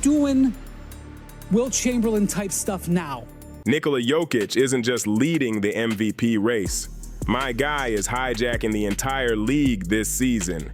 doing Wilt Chamberlain type stuff now. Nikola Jokic isn't just leading the MVP race. My guy is hijacking the entire league this season.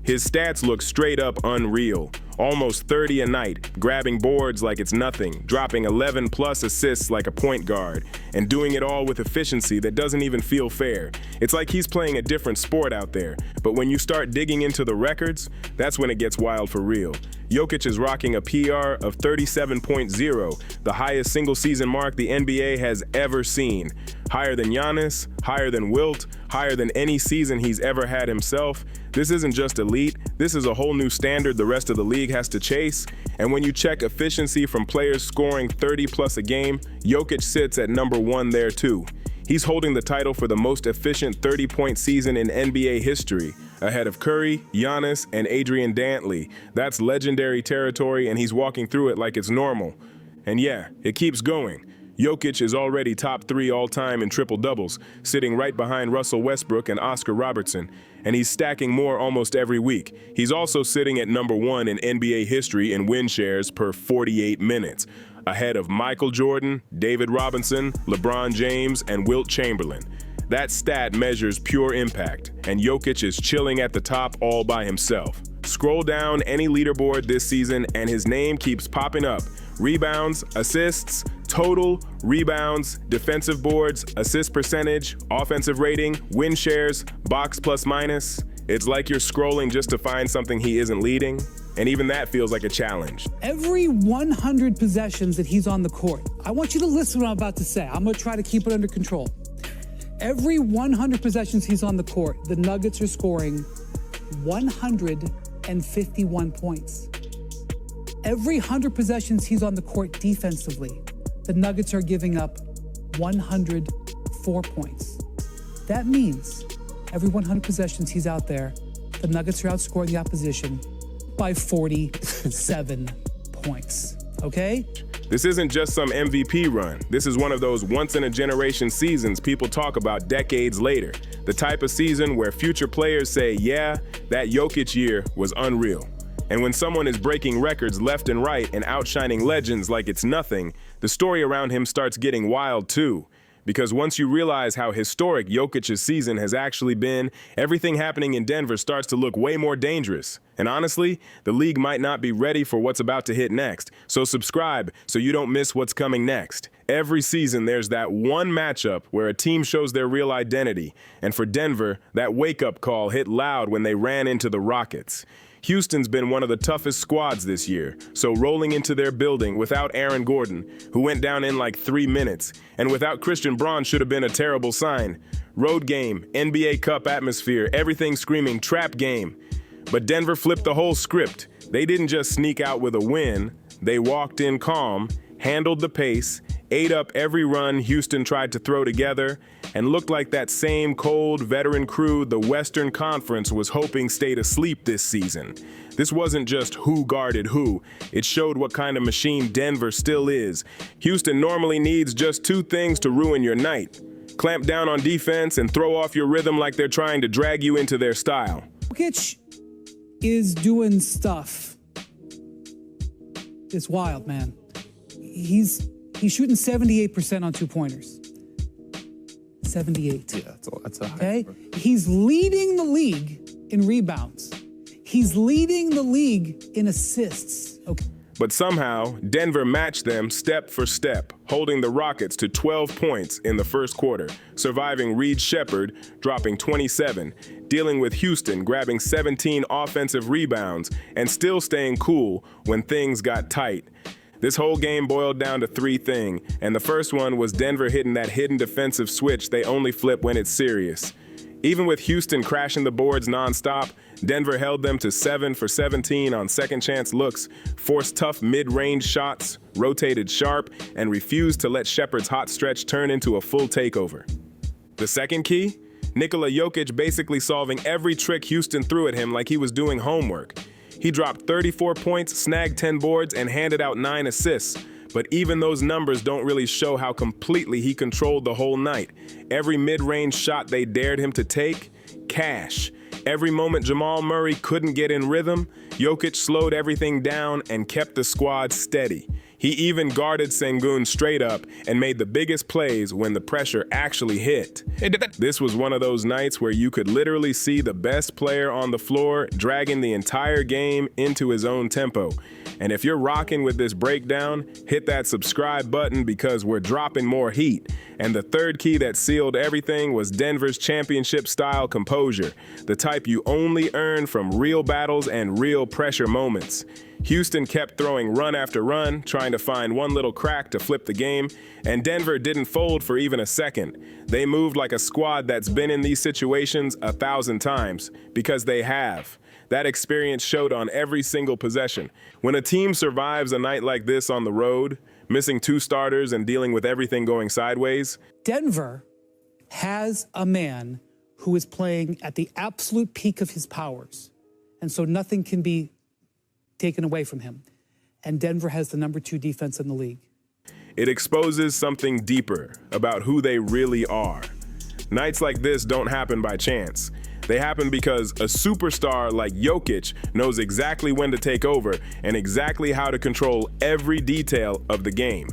His stats look straight up unreal. Almost 30 a night, grabbing boards like it's nothing, dropping 11+ assists like a point guard, and doing it all with efficiency that doesn't even feel fair. It's like he's playing a different sport out there. But when you start digging into the records, that's when it gets wild for real. Jokic is rocking a PR of 37.0, the highest single-season mark the NBA has ever seen. Higher than Giannis, higher than Wilt, higher than any season he's ever had himself. This isn't just elite, this is a whole new standard the rest of the league has to chase. And when you check efficiency from players scoring 30+ a game, Jokic sits at number 1 there too. He's holding the title for the most efficient 30-point season in NBA history, ahead of Curry, Giannis, and Adrian Dantley. That's legendary territory, and he's walking through it like it's normal. And yeah, it keeps going. Jokic is already top 3 all-time in triple-doubles, sitting right behind Russell Westbrook and Oscar Robertson, and he's stacking more almost every week. He's also sitting at number 1 in NBA history in win shares per 48 minutes, ahead of Michael Jordan, David Robinson, LeBron James, and Wilt Chamberlain. That stat measures pure impact, and Jokic is chilling at the top all by himself. Scroll down any leaderboard this season, and his name keeps popping up. Rebounds, assists, total, rebounds, defensive boards, assist percentage, offensive rating, win shares, box plus minus. It's like you're scrolling just to find something he isn't leading, and even that feels like a challenge. Every 100 possessions that he's on the court, I want you to listen to what I'm about to say. I'm going to try to keep it under control. Every 100 possessions he's on the court, the Nuggets are scoring 151 points. Every 100 possessions he's on the court defensively, the Nuggets are giving up 104 points. That means every 100 possessions he's out there, the Nuggets are outscoring the opposition by 47 points, okay? This isn't just some MVP run. This is one of those once-in-a-generation seasons people talk about decades later. The type of season where future players say, yeah, that Jokic year was unreal. And when someone is breaking records left and right and outshining legends like it's nothing, the story around him starts getting wild too. Because once you realize how historic Jokic's season has actually been, everything happening in Denver starts to look way more dangerous. And honestly, the league might not be ready for what's about to hit next. So subscribe so you don't miss what's coming next. Every season there's that one matchup where a team shows their real identity. And for Denver, that wake-up call hit loud when they ran into the Rockets. Houston's been one of the toughest squads this year, so rolling into their building without Aaron Gordon, who went down in like 3 minutes, and without Christian Braun should have been a terrible sign. Road game, NBA Cup atmosphere, everything screaming trap game. But Denver flipped the whole script. They didn't just sneak out with a win, they walked in calm, handled the pace, ate up every run Houston tried to throw together, and looked like that same cold veteran crew the Western Conference was hoping stayed asleep this season. This wasn't just who guarded who, it showed what kind of machine Denver still is. Houston normally needs just 2 things to ruin your night: clamp down on defense and throw off your rhythm like they're trying to drag you into their style. Jokic is doing stuff. It's wild, man. He's shooting 78% on 2-pointers. 78. Yeah, that's a high okay? number. He's leading the league in rebounds. He's leading the league in assists. Okay. But somehow, Denver matched them step for step, holding the Rockets to 12 points in the first quarter, surviving Reed Shepherd, dropping 27, dealing with Houston, grabbing 17 offensive rebounds, and still staying cool when things got tight. This whole game boiled down to 3 things, and the first one was Denver hitting that hidden defensive switch they only flip when it's serious. Even with Houston crashing the boards nonstop, Denver held them to 7 for 17 on second-chance looks, forced tough mid-range shots, rotated sharp, and refused to let Shepherd's hot stretch turn into a full takeover. The second key? Nikola Jokic basically solving every trick Houston threw at him like he was doing homework. He dropped 34 points, snagged 10 boards, and handed out 9 assists. But even those numbers don't really show how completely he controlled the whole night. Every mid-range shot they dared him to take, cash. Every moment Jamal Murray couldn't get in rhythm, Jokic slowed everything down and kept the squad steady. He even guarded Sengun straight up and made the biggest plays when the pressure actually hit. This was one of those nights where you could literally see the best player on the floor dragging the entire game into his own tempo. And if you're rocking with this breakdown, hit that subscribe button because we're dropping more heat. And the third key that sealed everything was Denver's championship-style composure, the type you only earn from real battles and real pressure moments. Houston kept throwing run after run, trying to find one little crack to flip the game, and Denver didn't fold for even a second. They moved like a squad that's been in these situations 1,000 times, because they have. That experience showed on every single possession. When a team survives a night like this on the road, missing 2 starters and dealing with everything going sideways, Denver has a man who is playing at the absolute peak of his powers, and so nothing can be taken away from him. And Denver has the number 2 defense in the league. it exposes something deeper about who they really are. Nights like this don't happen by chance. They happen because a superstar like Jokic knows exactly when to take over and exactly how to control every detail of the game.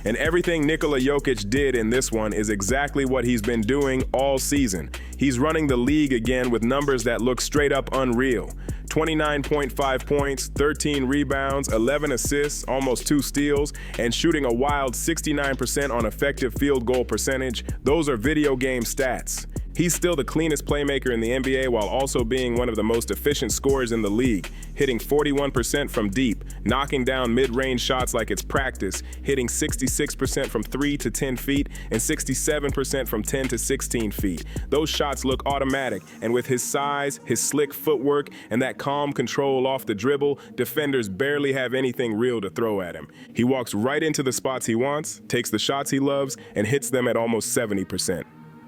And everything Nikola Jokic did in this one is exactly what he's been doing all season. He's running the league again with numbers that look straight up unreal. 29.5 points, 13 rebounds, 11 assists, almost 2 steals, and shooting a wild 69% on effective field goal percentage. Those are video game stats. He's still the cleanest playmaker in the NBA while also being one of the most efficient scorers in the league, hitting 41% from deep, knocking down mid-range shots like it's practice, hitting 66% from 3 to 10 feet and 67% from 10 to 16 feet. Those shots look automatic, and with his size, his slick footwork, and that calm control off the dribble, defenders barely have anything real to throw at him. He walks right into the spots he wants, takes the shots he loves, and hits them at almost 70%.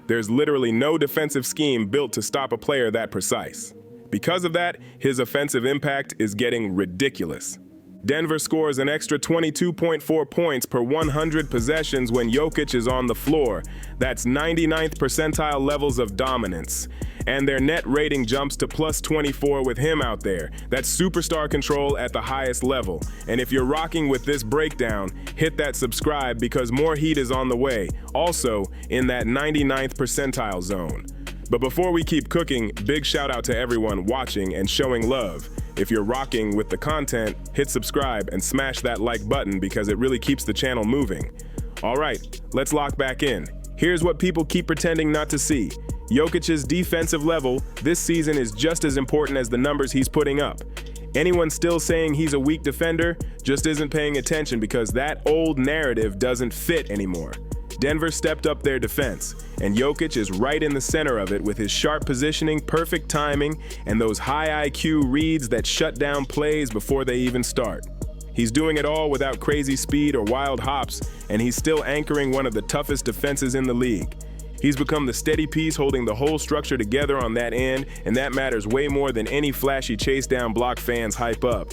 There's literally no defensive scheme built to stop a player that precise. Because of that, his offensive impact is getting ridiculous. Denver scores an extra 22.4 points per 100 possessions when Jokic is on the floor. That's 99th percentile levels of dominance. And their net rating jumps to plus 24 with him out there. That's superstar control at the highest level. And if you're rocking with this breakdown, hit that subscribe because more heat is on the way, also in that 99th percentile zone. But before we keep cooking, big shout out to everyone watching and showing love. If you're rocking with the content, hit subscribe and smash that like button because it really keeps the channel moving. All right, let's lock back in. Here's what people keep pretending not to see. Jokic's defensive level this season is just as important as the numbers he's putting up. Anyone still saying he's a weak defender just isn't paying attention because that old narrative doesn't fit anymore. Denver stepped up their defense, and Jokic is right in the center of it with his sharp positioning, perfect timing, and those high IQ reads that shut down plays before they even start. He's doing it all without crazy speed or wild hops, and he's still anchoring one of the toughest defenses in the league. He's become the steady piece holding the whole structure together on that end, and that matters way more than any flashy chase down block fans hype up.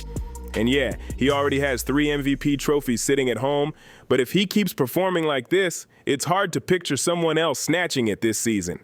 And yeah, he already has 3 MVP trophies sitting at home, but if he keeps performing like this, it's hard to picture someone else snatching it this season.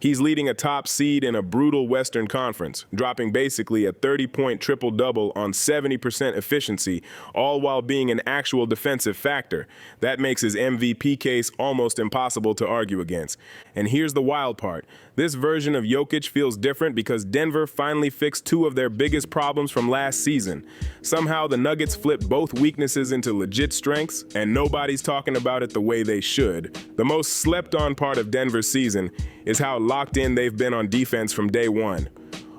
He's leading a top seed in a brutal Western Conference, dropping basically a 30-point triple-double on 70% efficiency, all while being an actual defensive factor. That makes his MVP case almost impossible to argue against. And here's the wild part. This version of Jokic feels different because Denver finally fixed 2 of their biggest problems from last season. Somehow the Nuggets flipped both weaknesses into legit strengths, and nobody's talking about it the way they should. The most slept-on part of Denver's season is how locked in they've been on defense from day one.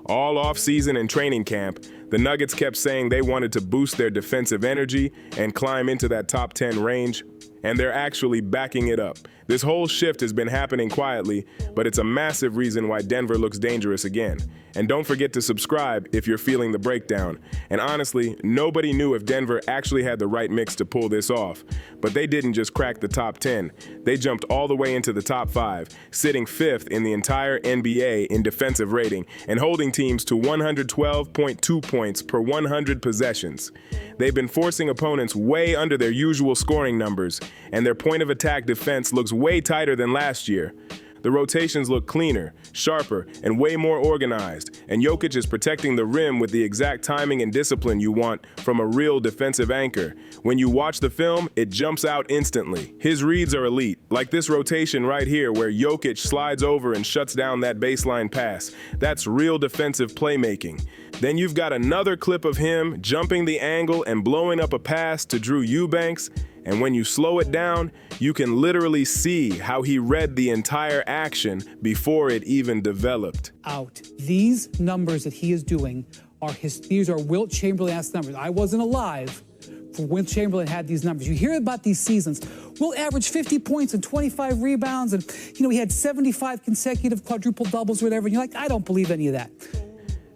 All offseason and training camp, the Nuggets kept saying they wanted to boost their defensive energy and climb into that top 10 range, and they're actually backing it up. This whole shift has been happening quietly, but it's a massive reason why Denver looks dangerous again. And don't forget to subscribe if you're feeling the breakdown. And honestly, nobody knew if Denver actually had the right mix to pull this off. But they didn't just crack the top 10. They jumped all the way into the top 5, sitting 5th in the entire NBA in defensive rating and holding teams to 112.2 points per 100 possessions. They've been forcing opponents way under their usual scoring numbers, and their point of attack defense looks way tighter than last year. The rotations look cleaner, sharper, and way more organized, and Jokic is protecting the rim with the exact timing and discipline you want from a real defensive anchor. When you watch the film, it jumps out instantly. His reads are elite, like this rotation right here where Jokic slides over and shuts down that baseline pass. That's real defensive playmaking. Then you've got another clip of him jumping the angle and blowing up a pass to Drew Eubanks, and when you slow it down, you can literally see how he read the entire action before it even developed. These numbers that he is doing these are Wilt Chamberlain-esque numbers. I wasn't alive for Wilt Chamberlain had these numbers. You hear about these seasons. Wilt averaged 50 points and 25 rebounds, and he had 75 consecutive quadruple doubles or whatever, and you're like, I don't believe any of that.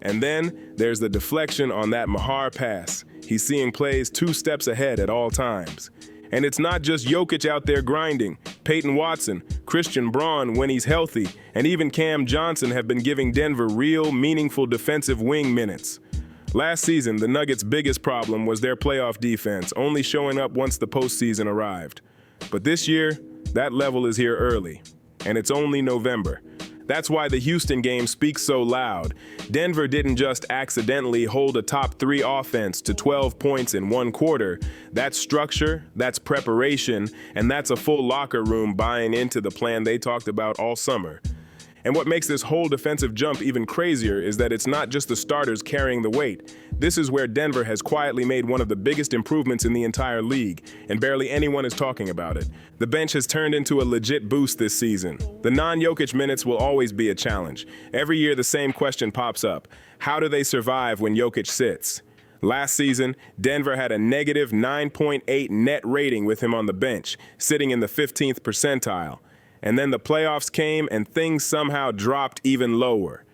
And then there's the deflection on that Mahar pass. He's seeing plays 2 steps ahead at all times. And it's not just Jokic out there grinding. Peyton Watson, Christian Braun when he's healthy, and even Cam Johnson have been giving Denver real, meaningful defensive wing minutes. Last season, the Nuggets' biggest problem was their playoff defense, only showing up once the postseason arrived. But this year, that level is here early, and it's only November. That's why the Houston game speaks so loud. Denver didn't just accidentally hold a top 3 offense to 12 points in 1 quarter. That's structure, that's preparation, and that's a full locker room buying into the plan they talked about all summer. And what makes this whole defensive jump even crazier is that it's not just the starters carrying the weight. This is where Denver has quietly made one of the biggest improvements in the entire league, and barely anyone is talking about it. The bench has turned into a legit boost this season. The non-Jokic minutes will always be a challenge. Every year the same question pops up. How do they survive when Jokic sits? Last season, Denver had a negative 9.8 net rating with him on the bench, sitting in the 15th percentile. And then the playoffs came and things somehow dropped even lower.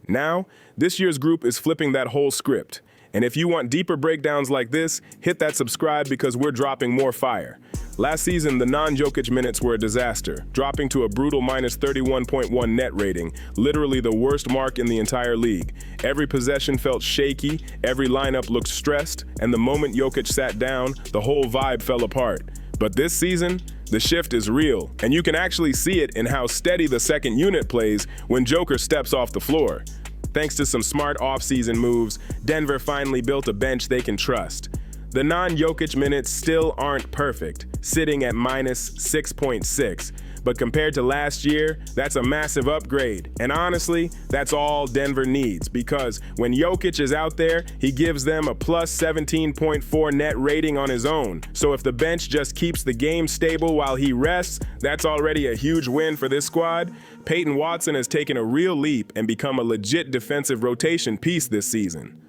Now, this year's group is flipping that whole script. And if you want deeper breakdowns like this, hit that subscribe because we're dropping more fire. Last season, the non-Jokic minutes were a disaster, dropping to a brutal minus 31.1 net rating, literally the worst mark in the entire league. Every possession felt shaky, every lineup looked stressed, and the moment Jokic sat down, the whole vibe fell apart. But this season, the shift is real, and you can actually see it in how steady the second unit plays when Joker steps off the floor. Thanks to some smart off-season moves, Denver finally built a bench they can trust. The non-Jokic minutes still aren't perfect, sitting at minus 6.6, but compared to last year, that's a massive upgrade. And honestly, that's all Denver needs, because when Jokic is out there, he gives them a plus 17.4 net rating on his own. So if the bench just keeps the game stable while he rests, that's already a huge win for this squad. Peyton Watson has taken a real leap and become a legit defensive rotation piece this season.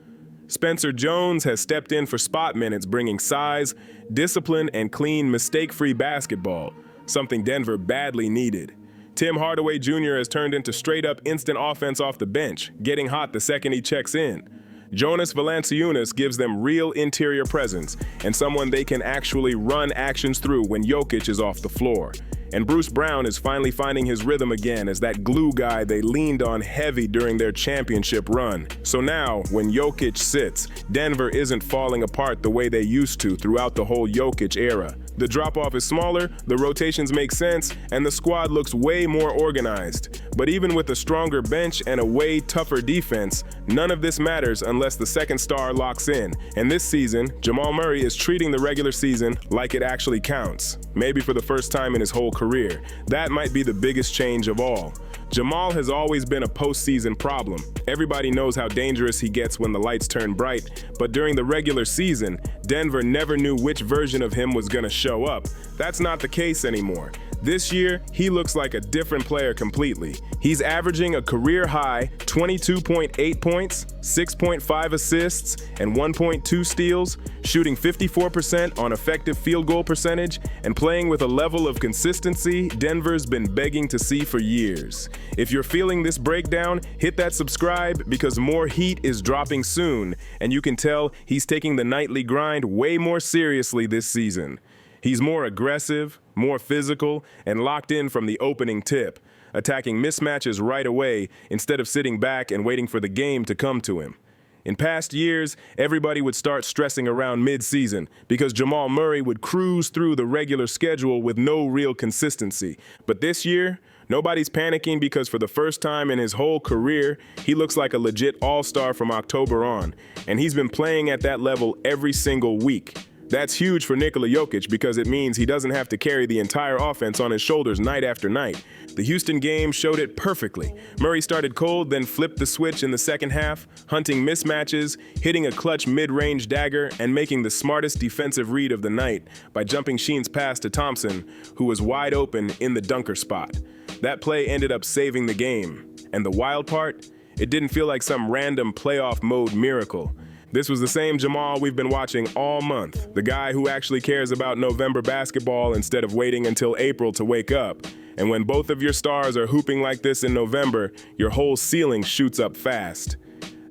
Spencer Jones has stepped in for spot minutes, bringing size, discipline, and clean, mistake-free basketball, something Denver badly needed. Tim Hardaway Jr. has turned into straight-up instant offense off the bench, getting hot the second he checks in. Jonas Valanciunas gives them real interior presence and someone they can actually run actions through when Jokic is off the floor. And Bruce Brown is finally finding his rhythm again as that glue guy they leaned on heavy during their championship run. So now, when Jokic sits, Denver isn't falling apart the way they used to throughout the whole Jokic era. The drop-off is smaller, the rotations make sense, and the squad looks way more organized. But even with a stronger bench and a way tougher defense, none of this matters unless the second star locks in. And this season, Jamal Murray is treating the regular season like it actually counts, maybe for the first time in his whole career. That might be the biggest change of all. Jamal has always been a postseason problem. Everybody knows how dangerous he gets when the lights turn bright, but during the regular season, Denver never knew which version of him was gonna show up. That's not the case anymore. This year, he looks like a different player completely. He's averaging a career-high 22.8 points, 6.5 assists, and 1.2 steals, shooting 54% on effective field goal percentage, and playing with a level of consistency Denver's been begging to see for years. If you're feeling this breakdown, hit that subscribe because more heat is dropping soon, and you can tell he's taking the nightly grind way more seriously this season. He's more aggressive, more physical, and locked in from the opening tip, attacking mismatches right away instead of sitting back and waiting for the game to come to him. In past years, everybody would start stressing around mid-season because Jamal Murray would cruise through the regular schedule with no real consistency. But this year, Nobody's panicking because for the first time in his whole career, he looks like a legit all-star from October on, and he's been playing at that level every single week. That's huge for Nikola Jokic because it means he doesn't have to carry the entire offense on his shoulders night after night. The Houston game showed it perfectly. Murray started cold, then flipped the switch in the second half, hunting mismatches, hitting a clutch mid-range dagger, and making the smartest defensive read of the night by jumping Sheen's pass to Thompson, who was wide open in the dunker spot. That play ended up saving the game. And the wild part? It didn't feel like some random playoff mode miracle. This was the same Jamal we've been watching all month, the guy who actually cares about November basketball instead of waiting until April to wake up. And when both of your stars are hooping like this in November, your whole ceiling shoots up fast.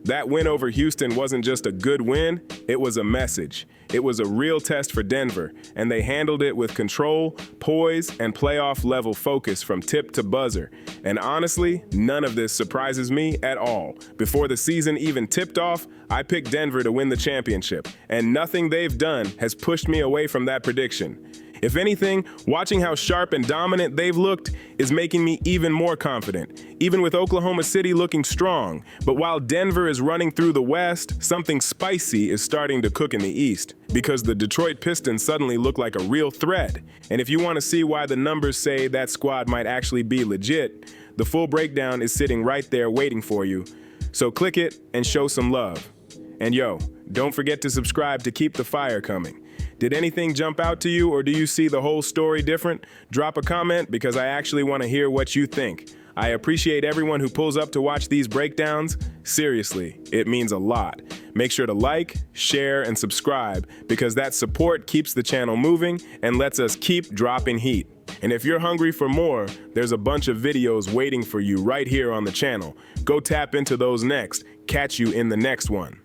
That win over Houston wasn't just a good win, it was a message. It was a real test for Denver, and they handled it with control, poise, and playoff-level focus from tip to buzzer. And honestly, none of this surprises me at all. Before the season even tipped off, I picked Denver to win the championship, and nothing they've done has pushed me away from that prediction. If anything, watching how sharp and dominant they've looked is making me even more confident, even with Oklahoma City looking strong. But while Denver is running through the West, something spicy is starting to cook in the East, because the Detroit Pistons suddenly look like a real threat. And if you want to see why the numbers say that squad might actually be legit, the full breakdown is sitting right there waiting for you. So click it and show some love. And yo, don't forget to subscribe to keep the fire coming. Did anything jump out to you, or do you see the whole story different? Drop a comment because I actually want to hear what you think. I appreciate everyone who pulls up to watch these breakdowns. Seriously, it means a lot. Make sure to like, share, and subscribe because that support keeps the channel moving and lets us keep dropping heat. And if you're hungry for more, there's a bunch of videos waiting for you right here on the channel. Go tap into those next. Catch you in the next one.